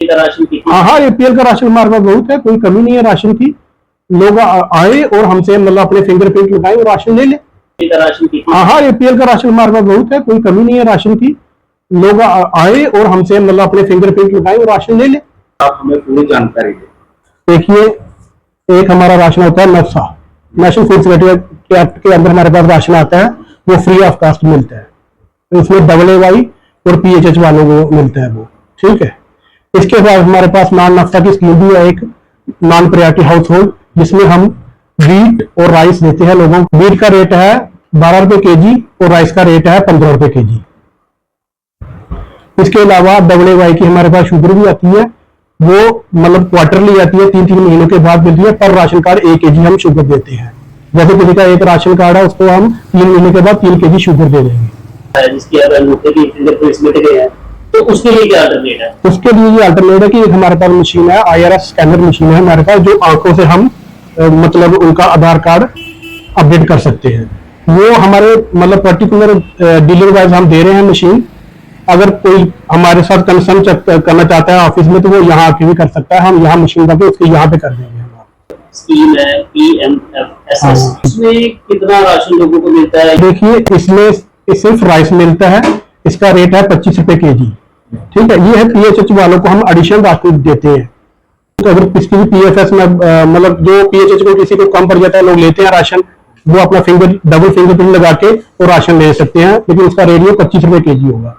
Ration की? हाँ हाँ, एपीएल का राशन हमारे पास बहुत है, कोई कमी नहीं है राशन की। लोग आए और हमसे मतलब अपने फिंगरप्रिंट लगाए और राशन ले ले। राशन की? हाँ हाँ, एपीएल का राशन हमारे पास बहुत है, कोई कमी नहीं है राशन की। लोग आए और हमसे मतलब अपने फिंगरप्रिंट लगाए और राशन ले ले। आप हमें पूरी जानकारी दें। देखिए, एक हमारा राशन होता है नफसा, नेशनल फूड सिक्योरिटी एक्ट के अंदर हमारे पास राशन आता है, वो फ्री ऑफ कास्ट मिलता है। उसमें AAY और PHH वालों को मिलता है वो, ठीक है। इसके बाद हमारे पास नॉन नफ्ता की स्कीम भी है, एक नॉन प्रायोरिटी हाउस होल्ड, जिसमें हम वीट और राइस देते हैं लोगों को। वीट का रेट है 12 रुपए केजी और राइस का रेट है 15 रुपए केजी। इसके अलावा AAY की हमारे पास शुगर भी आती है, वो मतलब क्वार्टरली आती है, 3-3 महीनों के बाद मिलती है। पर राशन कार्ड 1 केजी हम शुगर देते हैं। जैसे किसी का एक राशन कार्ड है, उसको हम 3 महीने के बाद 3 केजी शुगर दे देंगे। जिसकी अगर मिट गए हैं तो उसके लिए क्या अल्टरनेट है? उसके लिए ये अल्टरनेट है कि एक हमारे पास मशीन है, IRS स्कैनर मशीन है हमारे पास, जो आंखों से हम मतलब उनका आधार कार्ड अपडेट कर सकते हैं। वो हमारे मतलब पर्टिकुलर डीलर वाइज हम दे रहे हैं मशीन। अगर कोई हमारे साथ कंसर्न करना चाहता है ऑफिस में, तो वो यहाँ आके भी कर सकता है। हम यहाँ मशीन करके उसके यहाँ पे कर देंगे। स्कीम है PMFSS, इसमें कितना राशन लोगों को मिलता है? देखिए, इसमें सिर्फ राइस मिलता है, इसका रेट है 25 रुपए केजी, ठीक है। ये है PHH वालों को हम एडिशनल राशन देते हैं। तो अगर किसी भी PFS में मतलब जो PHH को किसी को कम पड़ जाता है, लोग लेते हैं राशन, वो अपना डबल फिंगरप्रिंट लगा के वो राशन ले सकते हैं, लेकिन उसका रेट 25 रुपए केजी होगा।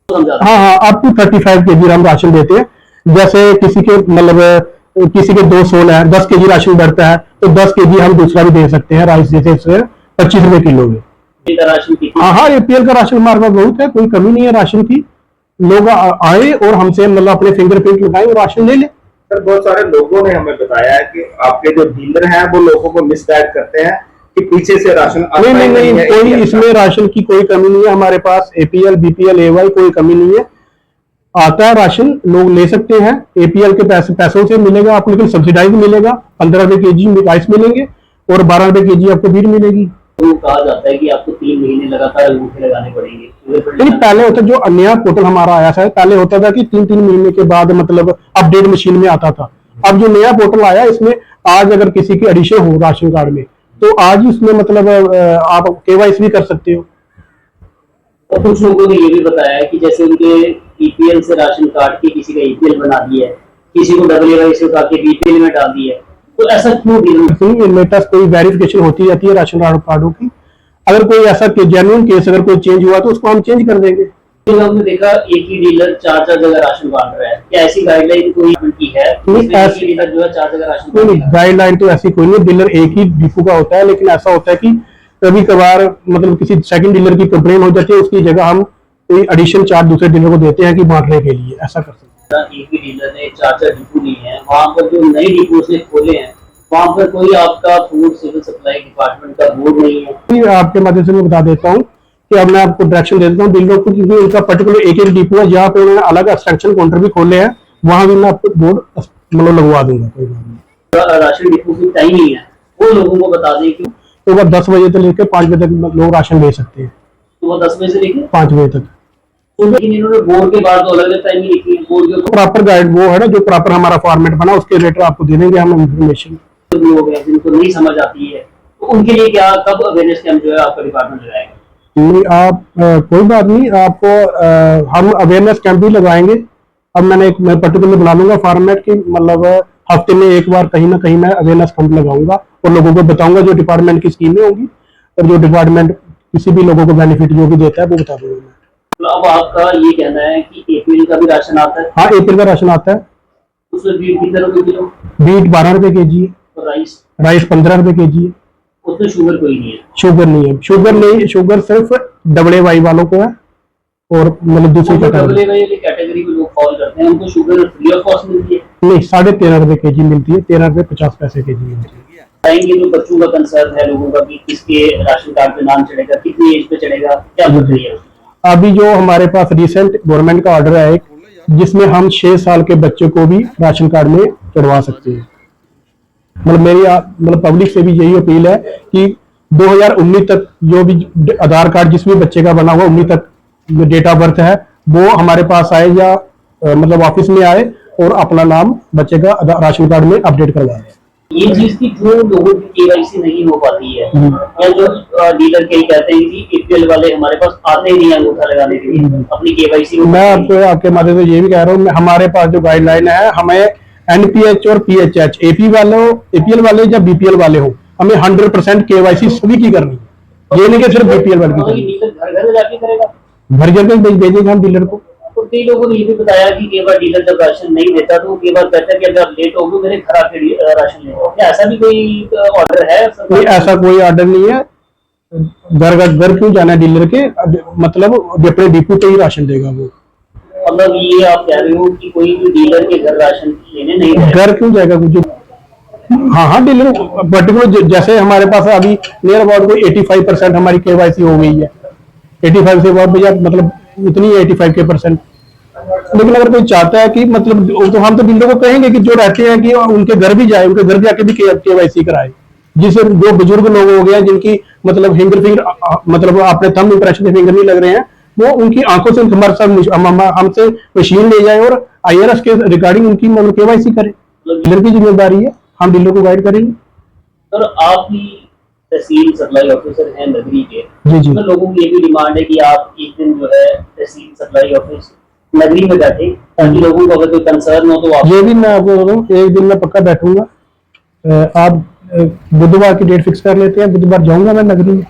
हाँ हाँ, अप टू 35 केजी हम राशन देते हैं। जैसे किसी के मतलब किसी के 2 सोल है, 10 केजी राशन बढ़ता है, तो 10 केजी हम दूसरा भी दे सकते हैं राइस, जैसे 25 रुपए किलो में। राशन की? हाँ हाँ, एपीएल का राशन हमारे पास बहुत है, कोई कमी नहीं है राशन की। लोग आए और हमसे मतलब अपने फिंगरप्रिंट लगाए और राशन ले ले। सर, बहुत सारे लोगों ने हमें बताया है कि आपके जो डीलर हैं वो लोगों को मिसगाइड करते हैं कि पीछे से राशन आता नहीं, कोई इसमें राशन की कोई कमी नहीं है हमारे पास। APL BPL AY कोई कमी नहीं है, आता है राशन, लोग ले सकते हैं। APL के पैसों से मिलेगा आपको, लेकिन सब्सिडाइज मिलेगा। 15 रुपए केजी राइस मिलेंगे और 12 रुपए केजी आपको बीट मिलेगी। तो कहा जाता है कि आपको 3 महीने लगातार अंगूठे लगाने पड़ेंगे। लेकिन पहले होता, जो नया पोर्टल हमारा आया था, पहले होता था कि 3-3 महीने के बाद मतलब अपडेट मशीन में आता था। अब जो नया पोर्टल आया, इसमें आज अगर किसी की एडिशन हो राशन कार्ड में, तो आज इसमें मतलब आप KYC भी कर सकते हो। और कुछ लोगों ने ये भी बताया है कि जैसे उनके EPL से राशन कार्ड की किसी का EPL बना दिया है, किसी को AAY से उठा के BPL में डाल दिया है, तो ऐसा क्यों? लेटेस्ट कोई वेरिफिकेशन होती जाती है राशन कार्डों की। अगर कोई ऐसा जेन्युइन केस अगर कोई चेंज हुआ, तो उसको हम चेंज कर देंगे। हमने देखा एक ही डीलर 4 जगह राशन बांट रहा है, क्या ऐसी गाइडलाइन कोई की है? ऐसी डीलर जो है 4 जगह राशन गाइडलाइन तो ऐसी कोई नहीं, डीलर एक ही डिपो का होता है। लेकिन ऐसा होता है कि कभी कभार मतलब किसी सेकंड डीलर की कंप्लेन हो जाती है, उसकी जगह हम कोई एडिशन चार्ज दूसरे डीलर को देते हैं कि बांटने के लिए, ऐसा कर सकते हैं। एक ही डीलर ने 4 डिपो लिए हैं, वहाँ पर जो नए डिपो उसने खोले हैं, वहाँ पर कोई आपका फूड सिविल सप्लाई डिपार्टमेंट का बोर्ड नहीं है? आपके माध्यम से मैं बता देता हूँ कि अब मैं आपको डायरेक्शन दे देता हूँ डीलरों को, क्योंकि उनका पर्टिकुलर एक डिपो है जहाँ पे उन्होंने अलग एक्सटेंशन काउंटर भी खोले हैं, वहाँ भी मैं आपको बोर्ड मतलब लगवा दूंगा। कोई बात नहीं। राशन डिपो की टाइमिंग है, वो लोगों को बता दें कि सुबह 10 बजे से लेकर 5 बजे तक लोग राशन ले सकते हैं। सुबह 10 बजे से लेकर 5 बजे तक। लेकिन इन्होंने बोर्ड के बाद तो अलग अलग टाइमिंग लिखी है। बोर्ड के प्रॉपर गाइड वो है ना, जो प्रॉपर हमारा फॉर्मेट बना, उसके रिलेटेड आपको दे देंगे हम इन्फॉर्मेशन। हो गए जिनको नहीं समझ आती है, तो उनके लिए क्या कब अवेयरनेस कैंप जो है आपका डिपार्टमेंट लगाएगा? नहीं, आप कोई बात नहीं, आपको हम अवेयरनेस कैंप भी लगाएंगे। अब मैं पर्टिकुलर बना लूंगा फॉर्मेट की, मतलब हफ्ते में एक बार कहीं ना कहीं मैं अवेयरनेस कैंप लगाऊंगा और लोगों को बताऊंगा जो डिपार्टमेंट की स्कीमें होंगी, और जो डिपार्टमेंट किसी भी लोगों को बेनिफिट जो भी देता है वो बता दूंगा मैं। तो अब आपका ये कहना है कि APL का भी राशन आता है? हाँ, APL का राशन आता है। उसमें बीट कितने रुपए किलो? बीट 12 रुपए केजी है। और राइस 15 रुपए केजी है। उसमें शुगर कोई नहीं है? शुगर नहीं है, शुगर सिर्फ AAY वालों को है, और मतलब दूसरी कैटेगरी को लोग फॉलो करते हैं, उनको शुगर फ्री ऑफ कॉस्ट मिलती है? नहीं, 13.5 रुपए केजी मिलती है, 13 रुपए 50 पैसे केजी मिलती है। आएंगे तो बच्चों का कंसर्न है लोगों का कि किसके राशन कार्ड पे नाम चढ़ेगा, कितनी एज पे चढ़ेगा, क्या बता रही है? अभी जो हमारे पास रिसेंट गवर्नमेंट का ऑर्डर है एक, जिसमें हम 6 साल के बच्चे को भी राशन कार्ड में चढ़वा सकते हैं। मतलब मेरी मतलब पब्लिक से भी यही अपील है कि 2019 तक जो भी आधार कार्ड जिस भी बच्चे का बना हुआ 19 तक डेट ऑफ बर्थ है, वो हमारे पास आए, या मतलब ऑफिस में आए और अपना नाम बच्चे का राशन कार्ड में अपडेट करवाए। ये चीज की जो लोगों की केवाईसी नहीं हो पाती है, या जो डीलर के कहते हैं कि ईपीएल वाले हमारे पास आते ही नहीं अंगूठा लगाने के लिए अपनी केवाईसी। मैं आपको आपके माध्यम से ये भी कह रहा हूँ, हमारे पास जो गाइडलाइन है, हमें एनपीएच और पीएचएच एपीएल वाले या बीपीएल वाले हो, हमें 100% केवाईसी सभी की करनी है, ये नहीं कि सिर्फ बीपीएल वाले की करनी है। घर घर जाके करेगा, घर घर में भेजेंगे हम डीलर को। तो कई लोगों ने ये भी बताया कि कई बार डीलर जब राशन नहीं देता तो कई बार कहता है कि अगर आप लेट हो गए मेरे घर आके राशन ले जाओ। क्या ऐसा भी कोई ऑर्डर है? नहीं, ऐसा कोई ऑर्डर नहीं है। घर क्यों जाना है डीलर के, मतलब अपने डिपो पे ही राशन देगा वो। मतलब ये आप कह रहे हो कि कोई भी डीलर के घर राशन लेने नहीं जाएगा? घर क्यों जाएगा कुछ? हाँ, डीलर पर्टिकुलर, जैसे हमारे पास अभी नियर अबाउट कोई 85% हमारी केवाईसी हो गई है। 85 से बहुत भैया मतलब इतनी 85 के %। लेकिन अगर कोई चाहता है कि मतलब, तो हम तो डीलर को कहेंगे कि जो रहते हैं कि उनके घर भी जाए, उनके घर भी आके भी केवाईसी कराए। जिससे जो बुजुर्ग लोग हो गए जिनकी मतलब फिंगर मतलब अपने थंब इंप्रेशन के फिंगर नहीं लग रहे हैं, वो उनकी आंखों से हमारे साथ हमसे मशीन ले जाए और आईआरएस के रिगार्डिंग उनकी मतलब केवाईसी करे। डीलर की जिम्मेदारी है, हम डीलर को गाइड करेंगे। सर, आप भी तहसील सप्लाई ऑफिसर हैं नगरी के, जी। तो लोगों की ये भी डिमांड है कि आप एक दिन जो है तहसील सप्लाई ऑफिस नगरी में बैठे, ताकि लोगों को अगर कोई कंसर्न हो तो आप। ये भी मैं आपको बोलूँ, एक दिन मैं पक्का बैठूंगा। आप बुधवार की डेट फिक्स कर लेते हैं, बुधवार जाऊंगा मैं नगरी में।